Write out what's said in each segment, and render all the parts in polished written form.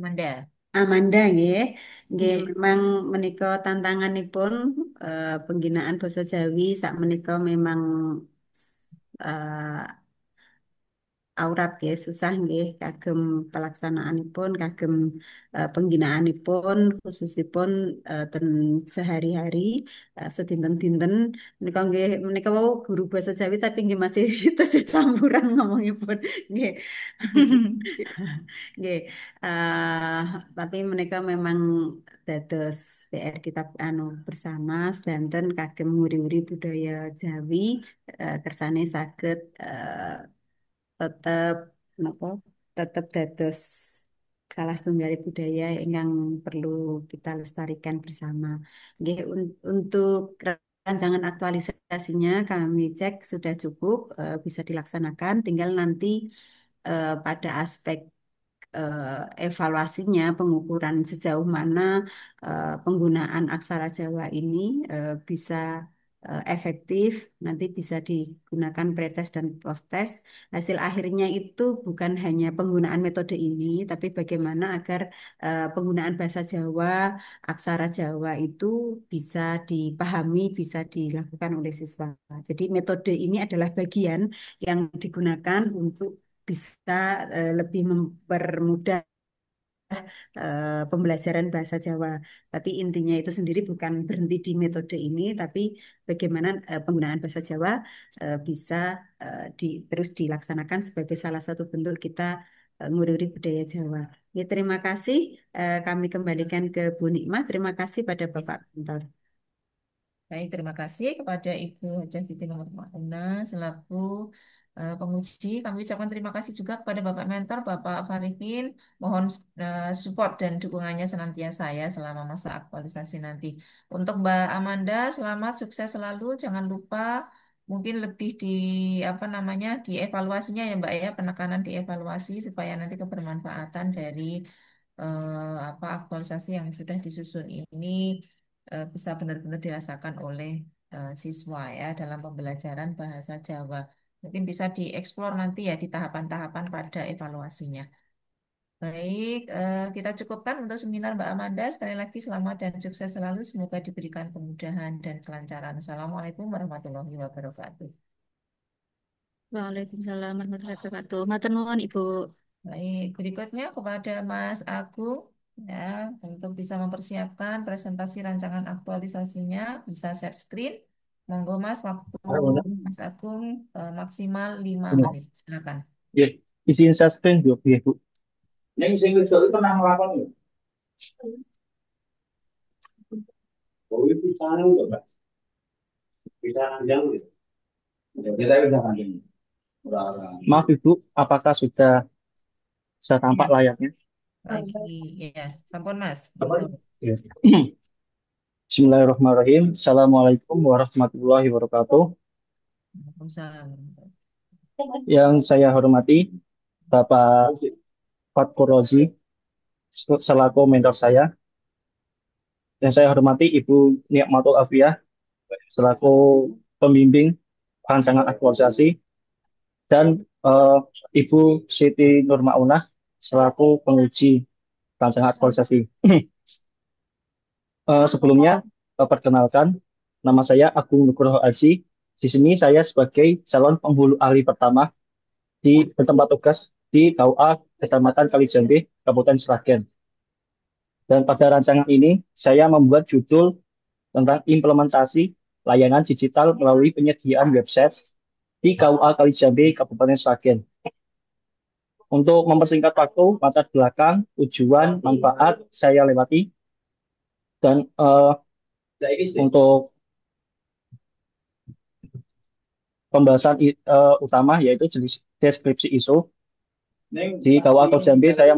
Manda. Amanda nggih. Nggih Nggih. memang menika tantanganipun pengginaan basa Jawi sakmenika memang eh, aurat ya susah nggih kagem pelaksanaanipun kagem pengginaanipun khususipun ten sehari-hari sedinten-dinten menika nggih menika wau guru basa Jawi tapi nggih masih tesih campuran ngomongipun nggih. Nggih, eh, tapi mereka memang dados PR kita anu bersama sedanten kagem nguri-uri budaya Jawi kersane saged tetap napa tetap dados salah setunggal budaya ingkang perlu kita lestarikan bersama. Nggih, untuk rancangan aktualisasinya kami cek sudah cukup bisa dilaksanakan tinggal nanti pada aspek evaluasinya, pengukuran sejauh mana penggunaan aksara Jawa ini bisa efektif, nanti bisa digunakan pretest dan posttest. Hasil akhirnya itu bukan hanya penggunaan metode ini, tapi bagaimana agar penggunaan bahasa Jawa, aksara Jawa itu bisa dipahami, bisa dilakukan oleh siswa. Jadi metode ini adalah bagian yang digunakan untuk bisa lebih mempermudah pembelajaran bahasa Jawa. Tapi intinya itu sendiri bukan berhenti di metode ini, tapi bagaimana penggunaan bahasa Jawa bisa terus dilaksanakan sebagai salah satu bentuk kita ngururi budaya Jawa. Ya, terima kasih. Kami kembalikan ke Bu Nikmah. Terima kasih pada Bapak Pintor. Baik, terima kasih kepada Ibu Hajah Siti Nur Mauna selaku penguji. Kami ucapkan terima kasih juga kepada Bapak Mentor, Bapak Farifin. Mohon support dan dukungannya senantiasa ya selama masa aktualisasi nanti. Untuk Mbak Amanda, selamat sukses selalu. Jangan lupa mungkin lebih di apa namanya dievaluasinya ya Mbak ya, penekanan dievaluasi supaya nanti kebermanfaatan dari apa aktualisasi yang sudah disusun ini bisa benar-benar dirasakan oleh siswa ya dalam pembelajaran bahasa Jawa. Mungkin bisa dieksplor nanti ya di tahapan-tahapan pada evaluasinya. Baik, kita cukupkan untuk seminar Mbak Amanda. Sekali lagi selamat dan sukses selalu. Semoga diberikan kemudahan dan kelancaran. Assalamualaikum warahmatullahi wabarakatuh. Waalaikumsalam warahmatullahi wabarakatuh. Matur nuwun Ibu. Baik, berikutnya kepada Mas Agung ya untuk bisa mempersiapkan presentasi rancangan aktualisasinya bisa share screen. Monggo Mas, waktu Mas Agung maksimal 5 menit. Silakan. Ya, isiin suspend dulu ya, Bu. Yang sing kerja itu nang lakon ya. Oh, itu sana udah, Mas. Bisa panjang ya. Ya, kita bisa panjang. Maaf Ibu, apakah sudah tampak Ya, layaknya? lagi ya. Sampun Mas, Apa? monggo. Ya. Bismillahirrahmanirrahim. Assalamualaikum warahmatullahi wabarakatuh. Waalaikumsalam. Yang saya hormati Bapak Fatkur Rozi selaku mentor saya. Yang saya hormati Ibu Nikmatul Afiyah selaku pembimbing rancangan aktualisasi dan Ibu Siti Nurmaunah selaku penguji rancangan aktualisasi. Sebelumnya, perkenalkan, nama saya Agung Nugroho Aji. Di sini saya sebagai calon penghulu ahli pertama di bertempat tugas di KUA Kecamatan Kalijambe, Kabupaten Sragen. Dan pada rancangan ini, saya membuat judul tentang implementasi layanan digital melalui penyediaan website di KUA Kalijambe, Kabupaten Sragen. Untuk mempersingkat waktu, latar belakang, tujuan, manfaat saya lewati, dan untuk pembahasan utama yaitu jenis deskripsi isu. Di KUA Jambi saya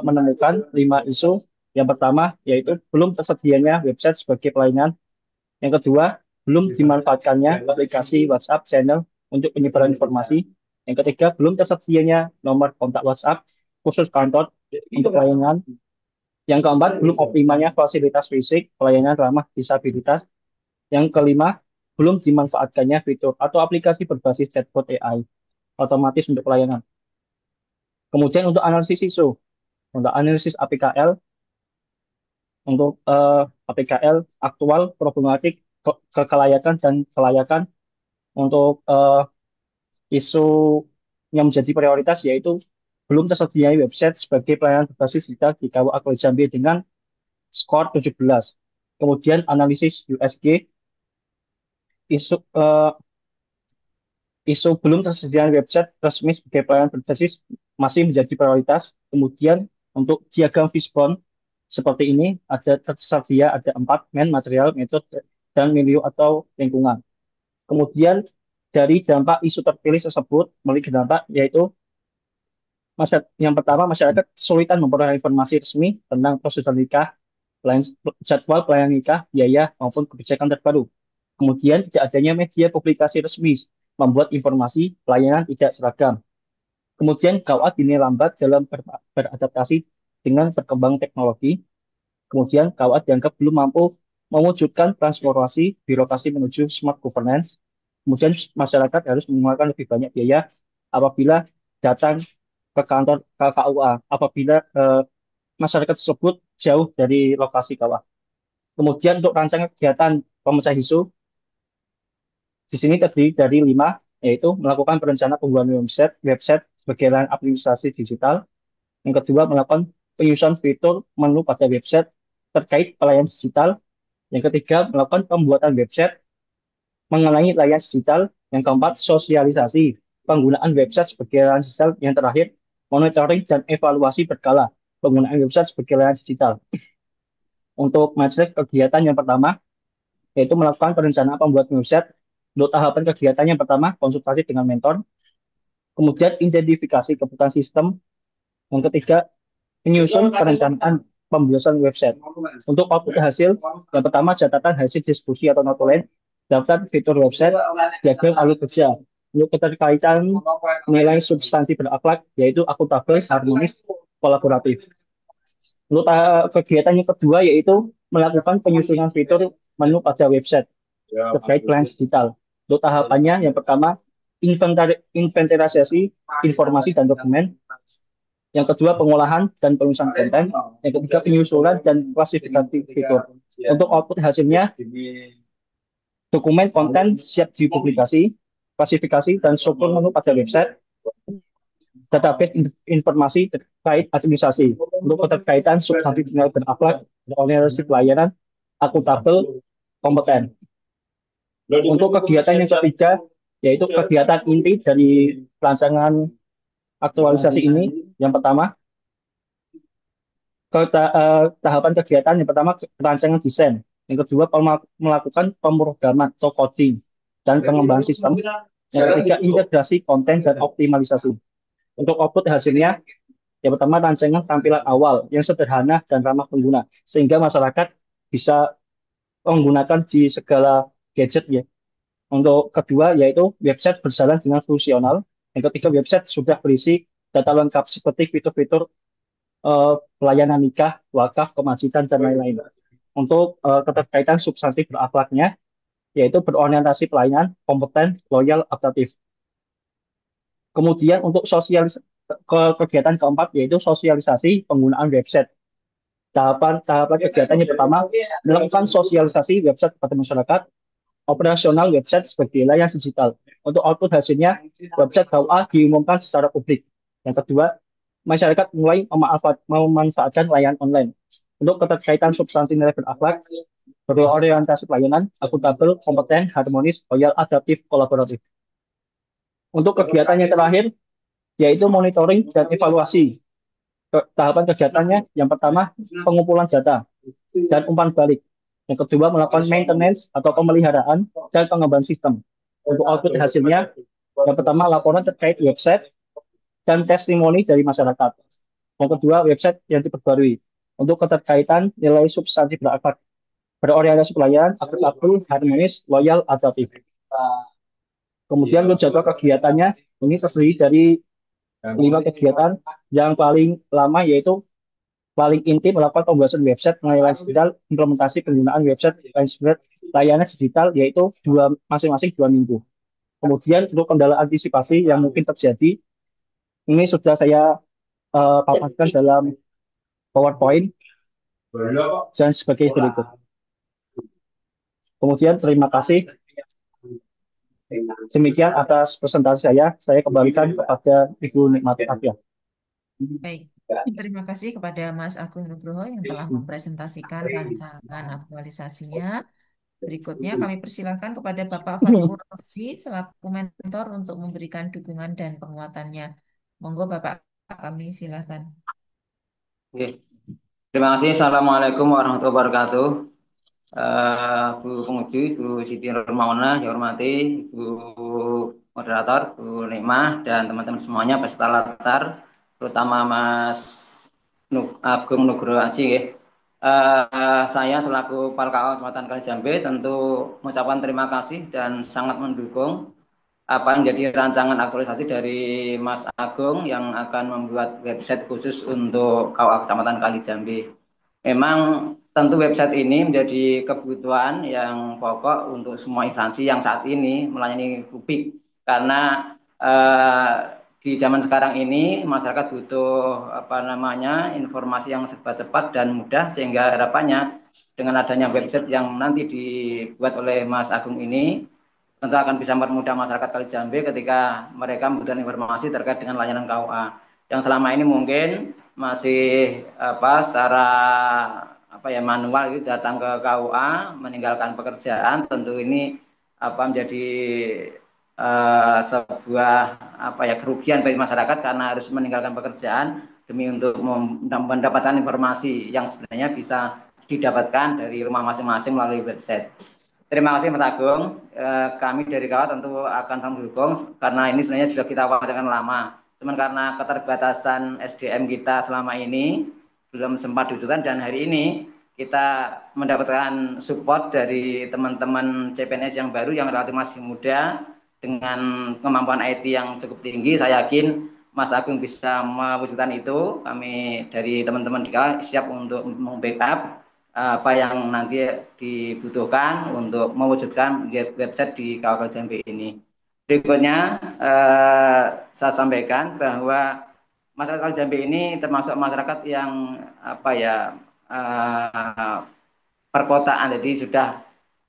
menemukan 5 isu. Yang pertama yaitu belum tersedianya website sebagai pelayanan. Yang kedua, belum dimanfaatkannya aplikasi WhatsApp channel untuk penyebaran informasi. Yang ketiga, belum tersedianya nomor kontak WhatsApp khusus kantor untuk pelayanan. Yang keempat, belum optimalnya fasilitas fisik pelayanan ramah disabilitas. Yang kelima, belum dimanfaatkannya fitur atau aplikasi berbasis chatbot AI otomatis untuk pelayanan. Kemudian untuk analisis isu, Untuk analisis APKL, untuk APKL aktual, problematik, kelayakan dan kelayakan untuk isu yang menjadi prioritas yaitu belum tersedia website sebagai pelayanan berbasis digital di KUA Kota Jambi dengan skor 17. Kemudian analisis USG, isu isu belum tersediaan website resmi sebagai pelayanan berbasis masih menjadi prioritas. Kemudian untuk diagram Fishbone seperti ini ada tersedia ada 4 material, metode, dan milieu atau lingkungan. Kemudian dari dampak isu terpilih tersebut memiliki dampak yaitu yang pertama masyarakat kesulitan memperoleh informasi resmi tentang prosedur nikah, jadwal pelayanan nikah, biaya maupun kebijakan terbaru. Kemudian tidak adanya media publikasi resmi membuat informasi pelayanan tidak seragam. Kemudian KUA dinilai lambat dalam beradaptasi dengan perkembangan teknologi. Kemudian KUA dianggap belum mampu mewujudkan transformasi birokrasi menuju smart governance. Kemudian masyarakat harus mengeluarkan lebih banyak biaya apabila datang ke kantor KUA, apabila masyarakat tersebut jauh dari lokasi KUA. Kemudian untuk rancangan kegiatan pemecah isu, di sini terdiri dari 5, yaitu melakukan perencanaan pembuatan website sebagai layanan administrasi digital. Yang kedua, melakukan penyusunan fitur menu pada website terkait pelayanan digital. Yang ketiga, melakukan pembuatan website mengenai layanan digital. Yang keempat, sosialisasi penggunaan website sebagai layanan digital. Yang terakhir, monitoring dan evaluasi berkala penggunaan website sebagai layanan digital. Untuk materi kegiatan yang pertama, yaitu melakukan perencanaan pembuatan website. Untuk tahapan kegiatan yang pertama, konsultasi dengan mentor. Kemudian, identifikasi kebutuhan sistem. Yang ketiga, menyusun perencanaan pembuatan website. Untuk output hasil, yang pertama catatan hasil diskusi atau notulen, daftar fitur website, diagram alur kerja. Untuk keterkaitan nilai substansi berakhlak, yaitu akuntabel, harmonis, kolaboratif. Untuk kegiatan yang kedua yaitu melakukan penyusunan fitur menu pada website terkait pelayanan digital. Untuk tahapannya yang pertama inventarisasi informasi dan dokumen. Yang kedua, pengolahan dan penulisan konten. Yang ketiga, penyusunan dan klasifikasi fitur. Untuk output hasilnya, dokumen konten siap dipublikasi, klasifikasi dan struktur menu pada website, database informasi terkait administrasi. Untuk keterkaitan substansi nilai berakhlak, organisasi pelayanan, akuntabel, kompeten. Untuk kegiatan yang ketiga, yaitu kegiatan inti dari rancangan aktualisasi ini, yang pertama, tahapan kegiatan yang pertama rancangan desain, yang kedua melakukan pemrograman atau coding dan pengembangan sistem, yang ketiga integrasi konten dan optimalisasi. Untuk output hasilnya, yang pertama rancangan tampilan awal yang sederhana dan ramah pengguna sehingga masyarakat bisa menggunakan di segala gadget ya. Untuk kedua yaitu website berjalan dengan fungsional. Yang ketiga website sudah berisi data lengkap seperti fitur-fitur pelayanan nikah, wakaf, kemajikan, dan lain-lain. Untuk keterkaitan substansi berakhlaknya, yaitu berorientasi pelayanan, kompeten, loyal, adaptif. Kemudian untuk kegiatan keempat, yaitu sosialisasi penggunaan website. Tahapan kegiatannya pertama, melakukan sosialisasi website kepada masyarakat, operasional website sebagai layanan digital. Untuk output hasilnya, website KUA diumumkan secara publik. Yang kedua, masyarakat mulai memanfaatkan layanan online. Untuk keterkaitan substansi nilai berakhlak, berorientasi pelayanan, akuntabel, kompeten, harmonis, loyal, adaptif, kolaboratif. Untuk kegiatan yang terakhir, yaitu monitoring dan evaluasi. Tahapan kegiatannya, yang pertama, pengumpulan data dan umpan balik. Yang kedua, melakukan maintenance atau pemeliharaan dan pengembangan sistem. Untuk output hasilnya, yang pertama, laporan terkait website dan testimoni dari masyarakat. Yang kedua, website yang diperbarui. Untuk keterkaitan nilai substansi berakhlak, berorientasi pelayanan, akuntabel, harmonis, loyal, adaptif. Kemudian untuk jadwal kegiatannya, ini terdiri dari 5 kegiatan. Yang paling lama yaitu paling inti melakukan pembahasan website mengenai layanan digital, implementasi penggunaan website layanan digital yaitu masing-masing 2 minggu. Kemudian untuk kendala antisipasi yang mungkin terjadi, ini sudah saya paparkan dalam PowerPoint dan sebagai berikut. Kemudian terima kasih. Demikian atas presentasi saya. Saya kembalikan kepada Ibu Nikmati Afia. Baik, terima kasih kepada Mas Agung Nugroho yang telah mempresentasikan rancangan aktualisasinya. Berikutnya kami persilahkan kepada Bapak Fatkur Rozi selaku mentor untuk memberikan dukungan dan penguatannya. Monggo Bapak, kami silakan. Oke. Terima kasih. Assalamualaikum warahmatullahi wabarakatuh. Bu Penguji, Bu Siti Nurmauna, saya hormati Bu Moderator, Bu Nikmah, dan teman-teman semuanya peserta latsar, terutama Mas Agung Nugroho Aji. Saya selaku Palkao Kecamatan Kalijambe tentu mengucapkan terima kasih dan sangat mendukung apa yang jadi rancangan aktualisasi dari Mas Agung yang akan membuat website khusus untuk KUA Kecamatan Kalijambe. Memang tentu website ini menjadi kebutuhan yang pokok untuk semua instansi yang saat ini melayani publik karena eh, di zaman sekarang ini masyarakat butuh apa namanya informasi yang serba cepat dan mudah sehingga harapannya dengan adanya website yang nanti dibuat oleh Mas Agung ini tentu akan bisa mempermudah masyarakat Kalijambe ketika mereka membutuhkan informasi terkait dengan layanan KUA yang selama ini mungkin masih apa secara apa ya manual itu datang ke KUA meninggalkan pekerjaan tentu ini apa menjadi sebuah apa ya kerugian bagi masyarakat karena harus meninggalkan pekerjaan demi untuk mendapatkan informasi yang sebenarnya bisa didapatkan dari rumah masing-masing melalui website. Terima kasih Mas Agung. Kami dari KUA tentu akan sangat mendukung karena ini sebenarnya sudah kita wacanakan lama. Cuman karena keterbatasan SDM kita selama ini belum sempat diwujudkan dan hari ini kita mendapatkan support dari teman-teman CPNS yang baru yang relatif masih muda dengan kemampuan IT yang cukup tinggi. Saya yakin Mas Agung bisa mewujudkan itu. Kami dari teman-teman di KUA siap untuk membackup apa yang nanti dibutuhkan untuk mewujudkan website di KUA Jambi ini. Berikutnya saya sampaikan bahwa masyarakat Jambi ini termasuk masyarakat yang apa ya perkotaan, jadi sudah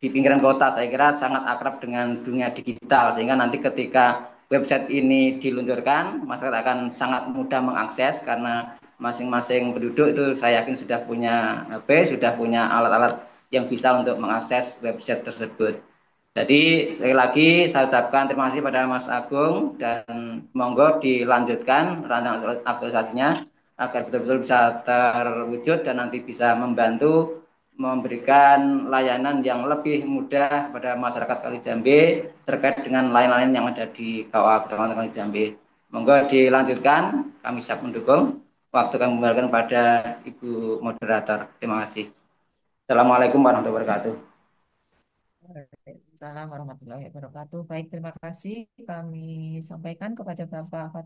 di pinggiran kota. Saya kira sangat akrab dengan dunia digital sehingga nanti ketika website ini diluncurkan masyarakat akan sangat mudah mengakses karena masing-masing penduduk itu saya yakin sudah punya HP, sudah punya alat-alat yang bisa untuk mengakses website tersebut. Jadi sekali lagi saya ucapkan terima kasih pada Mas Agung dan monggo dilanjutkan rancangan aktualisasinya agar betul-betul bisa terwujud dan nanti bisa membantu memberikan layanan yang lebih mudah pada masyarakat Kalijambe terkait dengan lain-lain yang ada di KUA Kecamatan Kalijambe. Monggo dilanjutkan, kami siap mendukung. Waktu kami kembalikan pada Ibu Moderator. Terima kasih. Assalamualaikum warahmatullahi wabarakatuh. Waalaikumsalam warahmatullahi wabarakatuh. Baik, terima kasih kami sampaikan kepada Bapak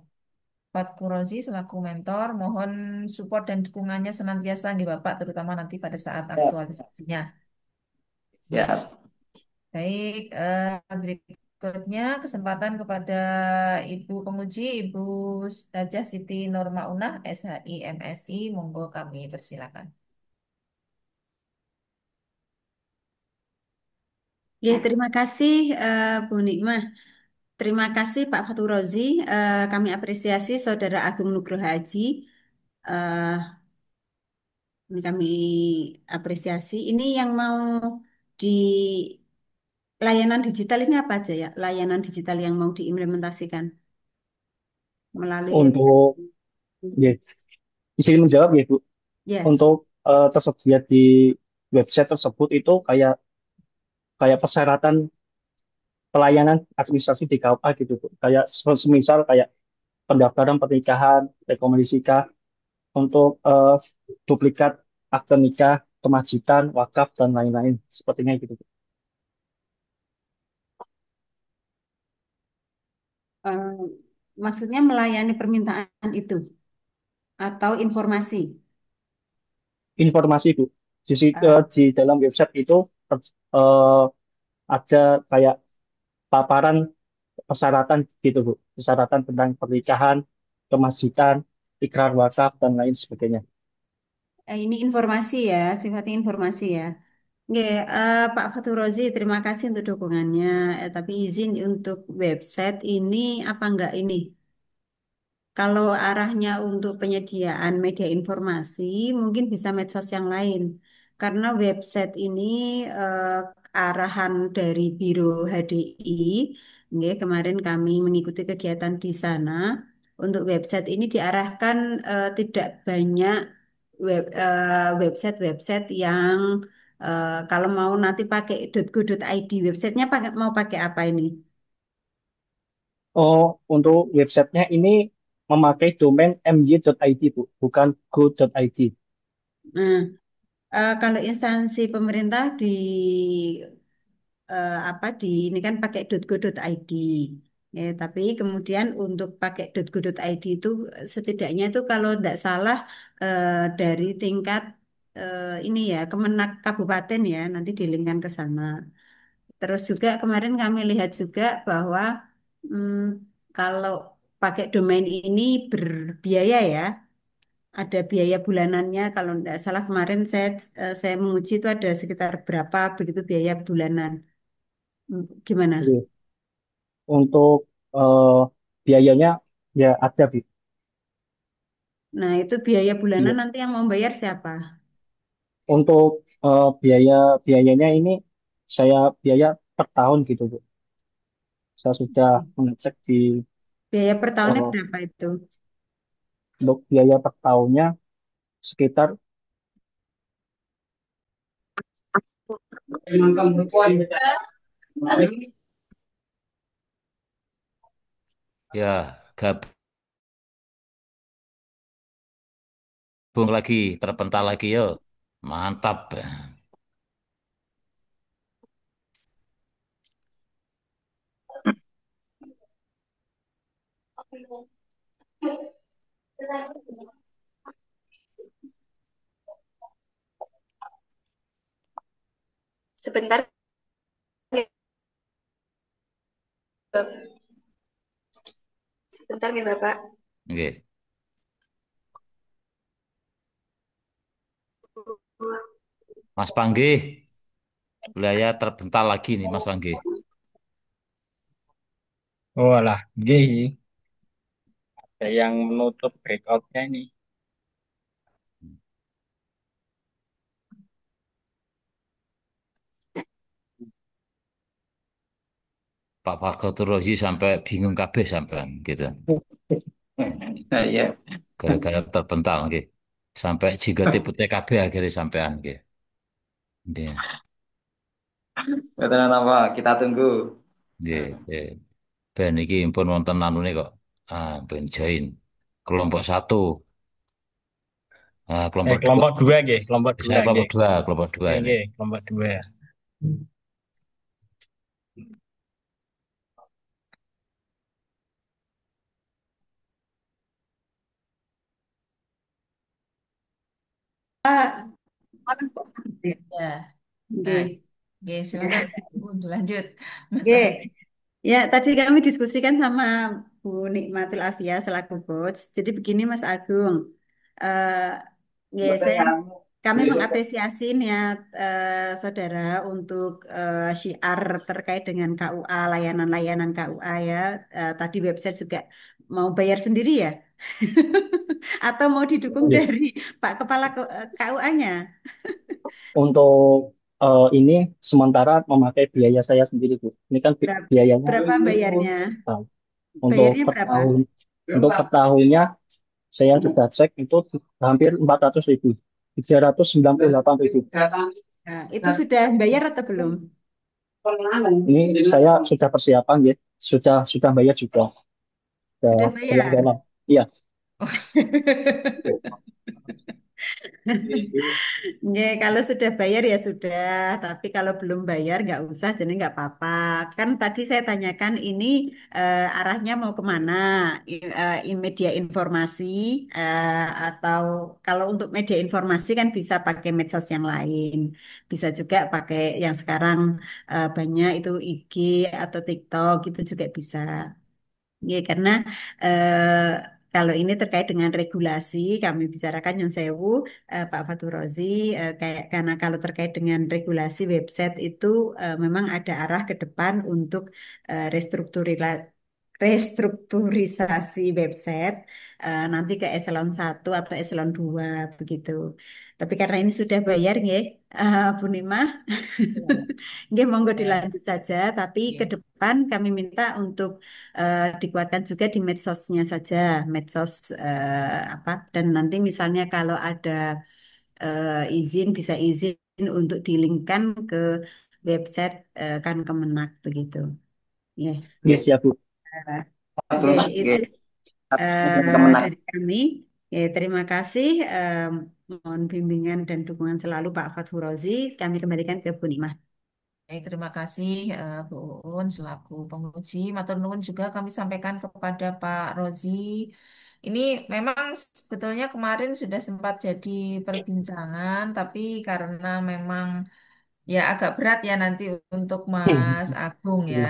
Fatkur Rozi selaku mentor. Mohon support dan dukungannya senantiasa nggih Bapak, terutama nanti pada saat aktualisasinya. Nggih. Ya. Baik, berikutnya kesempatan kepada Ibu Penguji, Ibu Stajah Siti Nurmaunah, SHI MSI. Monggo kami persilakan. Ya, terima kasih Bu Nikmah. Terima kasih Pak Fatur Rozi. Kami apresiasi Saudara Agung Nugroho Haji. Eh, ini kami apresiasi. Ini yang mau di layanan digital ini apa aja ya? Layanan digital yang mau diimplementasikan melalui website. Untuk ya, izin menjawab ya Bu. Ya, Untuk tersedia di website tersebut itu kayak kayak persyaratan pelayanan administrasi di KUA gitu Bu. Kayak semisal kayak pendaftaran pernikahan, rekomendasi nikah, untuk duplikat akte nikah, kemajikan, wakaf dan lain-lain. Sepertinya gitu Bu. eh, maksudnya melayani permintaan itu atau informasi. Informasi Bu. Eh, Di dalam website itu eh, ada kayak paparan persyaratan gitu Bu. Persyaratan tentang pernikahan, kemajikan, ikrar wakaf dan lain sebagainya. Ini informasi ya, sifatnya informasi ya. Nggih, Pak Fatur Rozi, terima kasih untuk dukungannya. Tapi izin untuk website ini apa enggak ini? Kalau arahnya untuk penyediaan media informasi, mungkin bisa medsos yang lain. Karena website ini eh, arahan dari Biro HDI, nggih, kemarin kami mengikuti kegiatan di sana. Untuk website ini diarahkan tidak banyak website-website yang kalau mau nanti pakai .go.id, websitenya mau pakai apa ini? Oh, untuk websitenya ini memakai domain my.id, Bu, bukan go.id. Nah, kalau instansi pemerintah apa di ini kan pakai .go.id. Ya, tapi kemudian untuk pakai .go.id itu setidaknya itu kalau tidak salah dari tingkat ini ya Kemenak Kabupaten ya nanti dilinkkan ke sana. Terus juga kemarin kami lihat juga bahwa hmm, kalau pakai domain ini berbiaya ya. Ada biaya bulanannya kalau tidak salah kemarin saya menguji itu ada sekitar berapa begitu biaya bulanan. Gimana? Oke. Untuk eh, biayanya ya ada, Bu. Nah, itu biaya bulanan Iya. nanti yang mau bayar siapa? Untuk biayanya ini saya biaya per tahun gitu, Bu. Saya sudah mengecek di Biaya per tahunnya eh, berapa itu? untuk biaya per tahunnya sekitar Ya, gabung lagi, terpental lagi yo. Mantap. Sebentar, sebentar nih Bapak. Oke. Mas Panggi, wilayah terpental lagi nih Mas Panggi. Oh alah, nggih, ada yang menutup breakoutnya ini. Pak Fakotur Rozi sampai bingung kabeh sampean gitu. Nah, iya, Gara-gara terpental gitu. Sampai jika tipu TKB akhirnya sampean gitu. Nggih, betul apa? Kita tunggu. nggih, nggih. Ben iki pun wonten anune kok. Ben join kelompok satu, kelompok dua. Kelompok dua nggih, kelompok dua Saya nggih. kelompok dua Nggih, ini. nggih, kelompok dua. Orang kok sampai. Ya, nah, Nggih. oke, silakan Bu, lanjut, Mas Nggih. Ari. Ya, tadi kami diskusikan sama Bu Nikmatul Afia selaku coach. Jadi begini Mas Agung, eh ya kami mengapresiasi niat saudara untuk syiar terkait dengan KUA, layanan-layanan KUA ya. Tadi website juga mau bayar sendiri ya? Atau mau didukung iya. dari Pak Kepala KUA-nya? Untuk ini sementara memakai biaya saya sendiri, Bu. Ini kan biayanya Berapa bayarnya? nah, untuk Bayarnya per berapa? tahun. Untuk per tahunnya saya sudah cek itu hampir 400.000, 398.000. Nah, itu sudah bayar atau belum? Ini saya sudah persiapan ya, sudah bayar juga, sudah Sudah bayar bayar. dana. Iya. Nggak, kalau sudah bayar ya sudah, tapi kalau belum bayar nggak usah, jadi nggak apa-apa. Kan tadi saya tanyakan ini arahnya mau kemana? Media informasi atau kalau untuk media informasi kan bisa pakai medsos yang lain, bisa juga pakai yang sekarang banyak itu IG atau TikTok itu juga bisa. Ya, karena kalau ini terkait dengan regulasi, kami bicarakan Nyun Sewu, Pak Fatur Rozi, kayak karena kalau terkait dengan regulasi website itu memang ada arah ke depan untuk restrukturisasi website nanti ke eselon 1 atau eselon 2 begitu. Tapi karena ini sudah bayar nggih, Bu Nima, Ya, nggih monggo ya, dilanjut saja. Tapi ke ya. depan kami minta untuk dikuatkan juga di medsosnya saja, medsos apa. Dan nanti misalnya kalau ada izin bisa izin untuk dilinkkan ke website kan Kemenak begitu. Ya, Yes, ya Bu. Oke, Nggih, oke. itu Kemenang. dari kami. Ya, terima kasih. Mohon bimbingan dan dukungan selalu Pak Fathur Rozi. Kami kembalikan ke Bu Nimah. Baik, terima kasih Bu Uun selaku penguji. Matur nuwun juga kami sampaikan kepada Pak Rozi. Ini memang sebetulnya kemarin sudah sempat jadi perbincangan, tapi karena memang ya agak berat ya nanti untuk Mas Agung ya. Iya.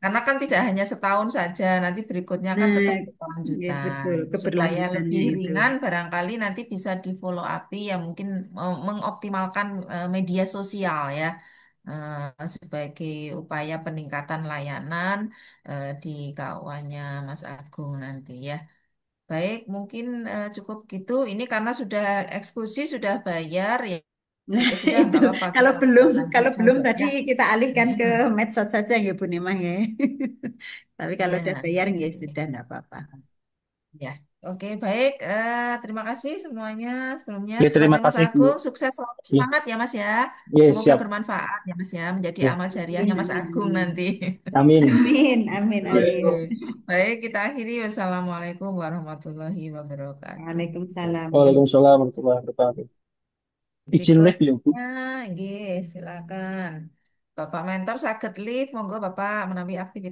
Karena kan tidak hanya setahun saja, nanti berikutnya kan Nah, tetap ya berkelanjutan. betul Supaya keberlanjutannya lebih itu. ringan barangkali nanti bisa di follow up ya mungkin mengoptimalkan media sosial ya sebagai upaya peningkatan layanan di KUA-nya Mas Agung nanti ya. Baik, mungkin cukup gitu. Ini karena sudah eksekusi, sudah bayar ya, Nah, ya sudah itu nggak apa-apa kalau kita belum lanjut kalau belum saja tadi ya. kita alihkan ke Mm-mm. medsos saja ya Bu Nimah ya. Tapi kalau Iya, udah bayar ya oke. sudah enggak apa-apa. Ya, oke baik. Terima kasih semuanya sebelumnya Ya, kepada terima Mas kasih Bu. Agung. Sukses selalu Ya, semangat ya Mas ya. ya Semoga siap. bermanfaat ya Mas ya menjadi Ya, amal jariahnya Amin, Mas amin, Agung amin. nanti. amin. Amin, amin, Ya, Oke, amin. baik kita akhiri. Wassalamualaikum warahmatullahi wabarakatuh. Waalaikumsalam. Waalaikumsalam warahmatullahi wabarakatuh. Izin live ya Bu. Berikutnya, nggih, silakan. Bapak Mentor sakit live, monggo Bapak menawi aktivitas.